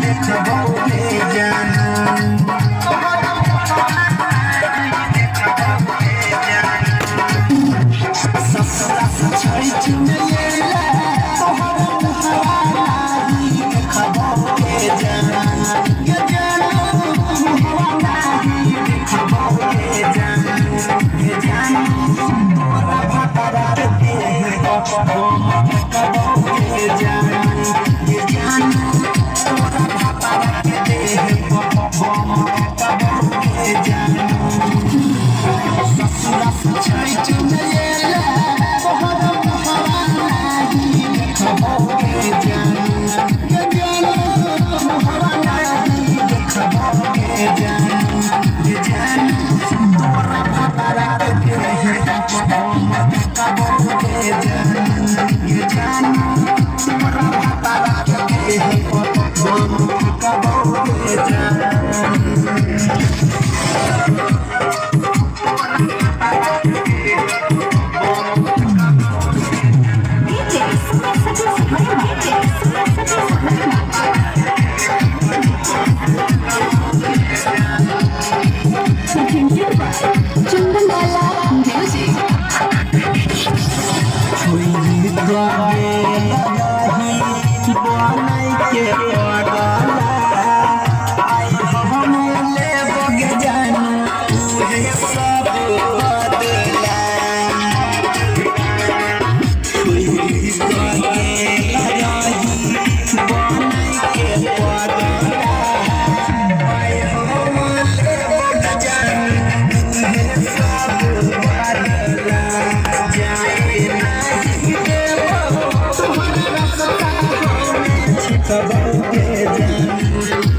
देखबोगे जानू ससुरा छठ में येला तोहर मुहावा नाही देखबोगे जानू ये जानू मुहावा नाही देखबोगे जानू ये जानू तोरा भतरा के देखबोगे जानू ये जानू तोरा भतरा के देखबोगे जानू ससुरा छठ में येला तोहर मुहावा नाही देखबोगे जानू ये जानू मुहावा नाही देखबोगे जानू ये जानू तोरा भतरा के देखबोगे जानू ये जानू तोरा भतरा के देखबोगे जानू देखबोगे जानू